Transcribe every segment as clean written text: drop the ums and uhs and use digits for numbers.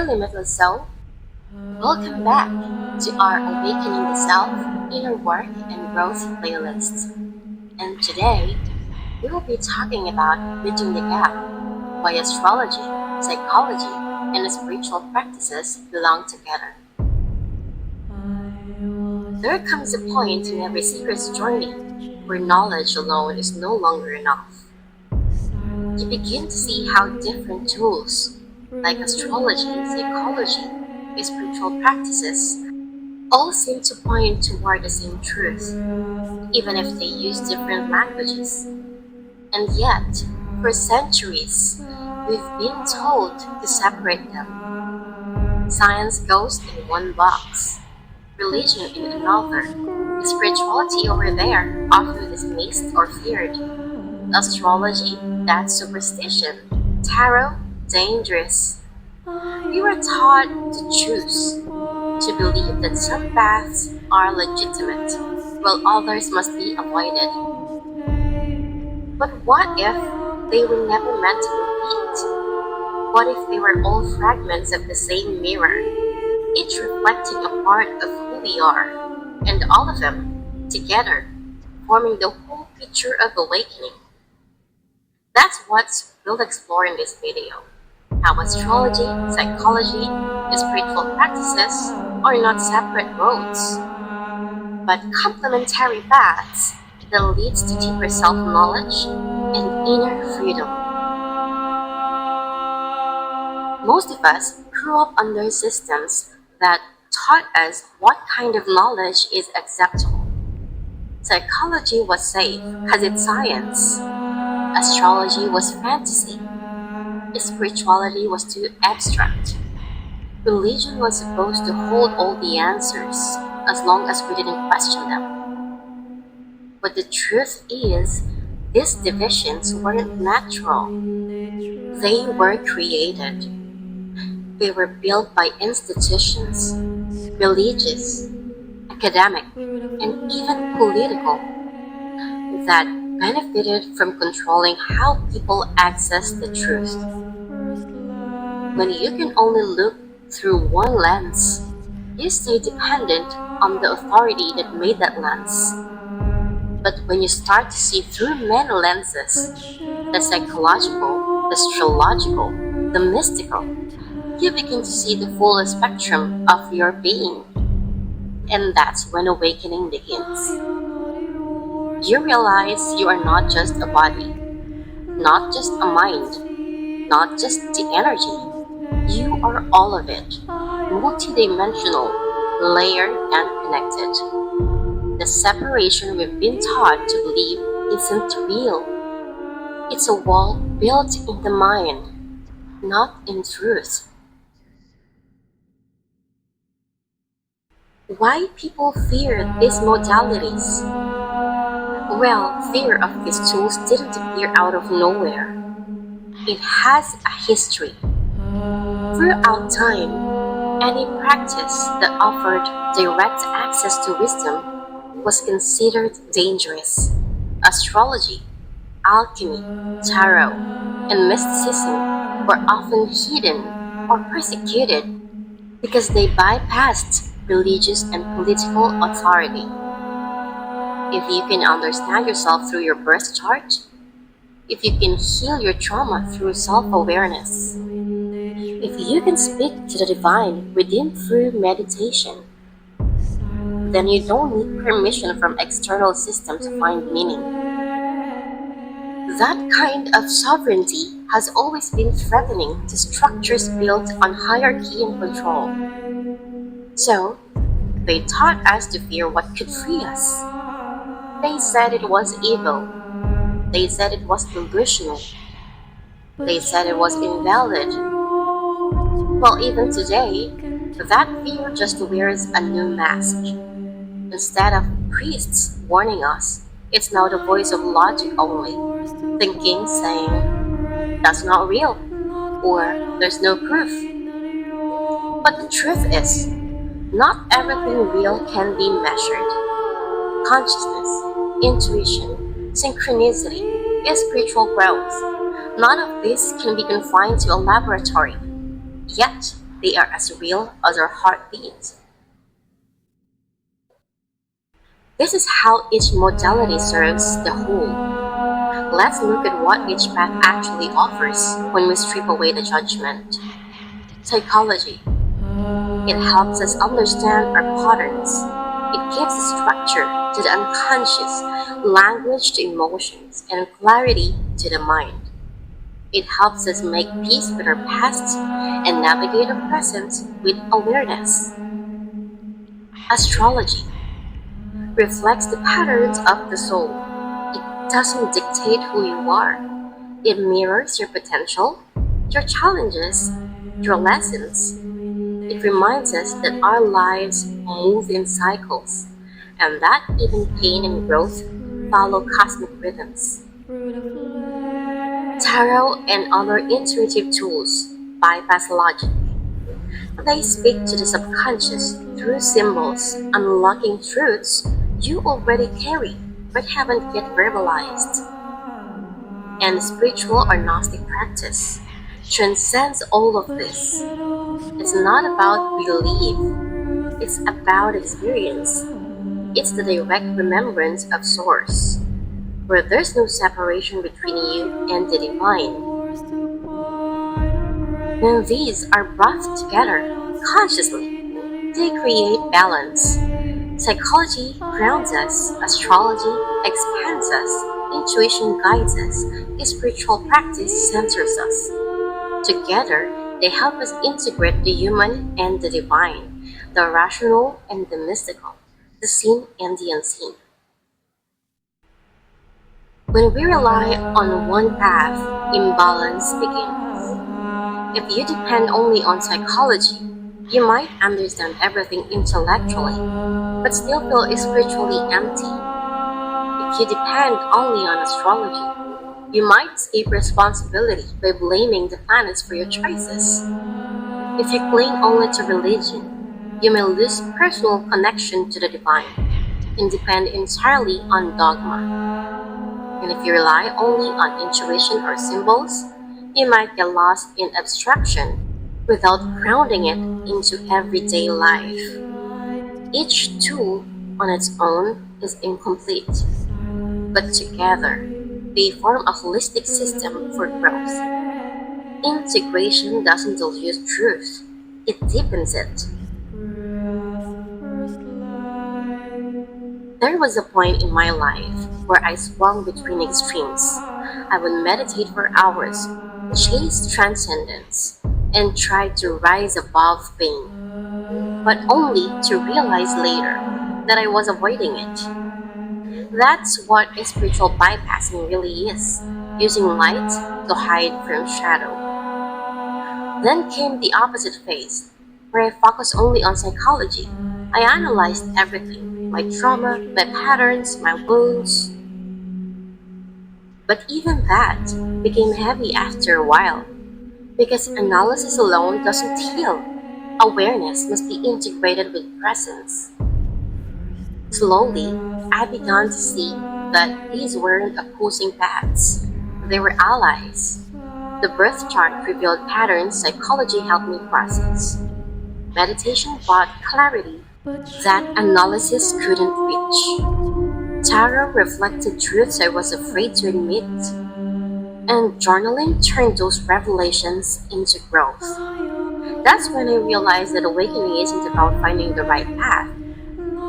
limitless soul. Welcome back to our Awakening the Self, Inner Work and Growth playlist. And today, we will be talking about bridging the gap, why astrology, psychology, and spiritual practices belong together. There comes a point in every seeker's journey where knowledge alone is no longer enough. You begin to see how different tools, like astrology, psychology, and spiritual practices, all seem to point toward the same truth, even if they use different languages. And yet, for centuries, we've been told to separate them. Science goes in one box, religion in another, spirituality over there, often dismissed or feared. Astrology, that's superstition. Tarot, dangerous. We were taught to choose, to believe that some paths are legitimate, while others must be avoided. But what if they were never meant to compete? What if they were all fragments of the same mirror, each reflecting a part of who we are, and all of them, together, forming the whole picture of awakening? That's what we'll explore in this video. How astrology, psychology, and spiritual practices are not separate roads, but complementary paths that leads to deeper self-knowledge and inner freedom. Most of us grew up under systems that taught us what kind of knowledge is acceptable. Psychology was safe because it's science. Astrology was fantasy. Spirituality was too abstract. Religion was supposed to hold all the answers as long as we didn't question them. But the truth is, these divisions weren't natural. They were created. They were built by institutions, religious, academic, and even political, that benefited from controlling how people access the truth. When you can only look through one lens, you stay dependent on the authority that made that lens. But when you start to see through many lenses, the psychological, the astrological, the mystical, you begin to see the full spectrum of your being. And that's when awakening begins. You realize you are not just a body, not just a mind, not just the energy. You are all of it, multidimensional, layered, and connected. The separation we've been taught to believe isn't real. It's a wall built in the mind, not in truth. Why people fear these modalities? Well, fear of these tools didn't appear out of nowhere. It has a history. Throughout time, any practice that offered direct access to wisdom was considered dangerous. Astrology, alchemy, tarot, and mysticism were often hidden or persecuted because they bypassed religious and political authority. If you can understand yourself through your birth chart, if you can heal your trauma through self-awareness, if you can speak to the divine within through meditation, then you don't need permission from external systems to find meaning. That kind of sovereignty has always been threatening to structures built on hierarchy and control. So, they taught us to fear what could free us. They said it was evil. They said it was delusional. They said it was invalid. Well, even today, that fear just wears a new mask. Instead of priests warning us, it's now the voice of logic only, thinking, saying, that's not real, or there's no proof. But the truth is, not everything real can be measured. Consciousness, intuition, synchronicity, spiritual growth, none of this can be confined to a laboratory. Yet, They are as real as our heartbeat. This is how each modality serves the whole. Let's look at what each path actually offers when we strip away the judgment. Psychology. It helps us understand our patterns. It gives structure to the unconscious, language to emotions, and clarity to the mind. It helps us make peace with our past and navigate our present with awareness. Astrology reflects the patterns of the soul. It doesn't dictate who you are. It mirrors your potential, your challenges, your lessons. It reminds us that our lives move in cycles and that even pain and growth follow cosmic rhythms. Tarot and other intuitive tools bypass logic. They speak to the subconscious through symbols, unlocking truths you already carry but haven't yet verbalized. And spiritual or Gnostic practice transcends all of this. It's not about belief, it's about experience. It's the direct remembrance of Source, where there's no separation between you and the divine. When these are brought together consciously, they create balance. Psychology grounds us, astrology expands us, intuition guides us, spiritual practice centers us. Together, they help us integrate the human and the divine, the rational and the mystical, the seen and the unseen. When we rely on one path, imbalance begins. If you depend only on psychology, you might understand everything intellectually, but still feel spiritually empty. If you depend only on astrology, you might escape responsibility by blaming the planets for your choices. If you cling only to religion, you may lose personal connection to the divine and depend entirely on dogma. And if you rely only on intuition or symbols, you might get lost in abstraction without grounding it into everyday life. Each tool on its own is incomplete, but together they form a holistic system for growth. Integration doesn't dilute truth, it deepens it. There was a point in my life where I swung between extremes. I would meditate for hours, chase transcendence, and try to rise above pain, but only to realize later that I was avoiding it. That's what spiritual bypassing really is, using light to hide from shadow. Then came the opposite phase, where I focused only on psychology. I analyzed everything, my trauma, my patterns, my wounds. But even that became heavy after a while, because analysis alone doesn't heal. Awareness must be integrated with presence. Slowly, I began to see that these weren't opposing paths, they were allies. The birth chart revealed patterns psychology helped me process. Meditation brought clarity that analysis couldn't reach. Tarot reflected truths I was afraid to admit. And journaling turned those revelations into growth. That's when I realized that awakening isn't about finding the right path,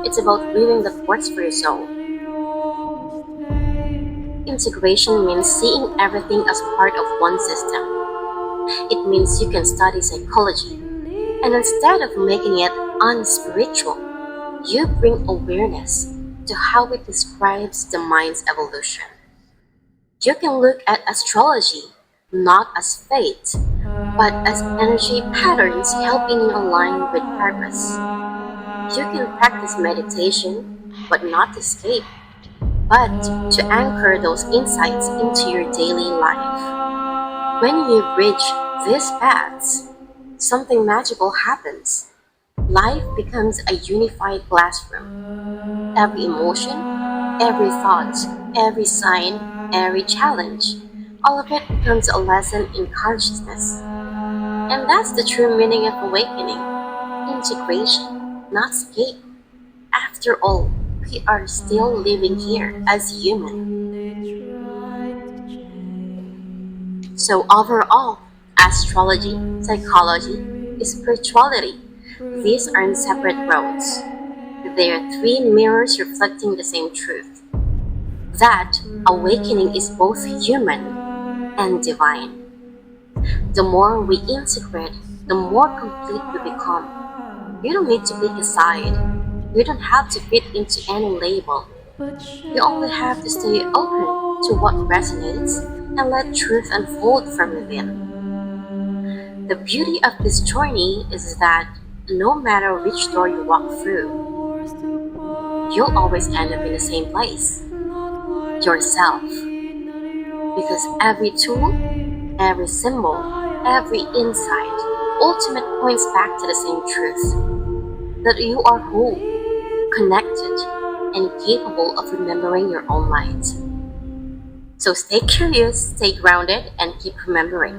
it's about weaving that works for your soul. Integration means seeing everything as part of one system. It means you can study psychology, and instead of making it unspiritual, you bring awareness to how it describes the mind's evolution. You can look at astrology not as fate, but as energy patterns helping you align with purpose. You can practice meditation, but not escape, but to anchor those insights into your daily life. When you bridge these paths, something magical happens. Life becomes a unified classroom. Every emotion, every thought, every sign, every challenge, all of it becomes a lesson in consciousness. And that's the true meaning of awakening: integration, not escape. After all, we are still living here as human. So overall, astrology, psychology, spirituality, these aren't separate roads. They are three mirrors reflecting the same truth: that awakening is both human and divine. The more we integrate, the more complete we become. You don't need to pick a side. You don't have to fit into any label. You only have to stay open to what resonates and let truth unfold from within. The beauty of this journey is that no matter which door you walk through, you'll always end up in the same place: yourself. Because every tool, every symbol, every insight ultimately points back to the same truth: that you are whole, connected, and capable of remembering your own light. So stay curious, stay grounded, and keep remembering.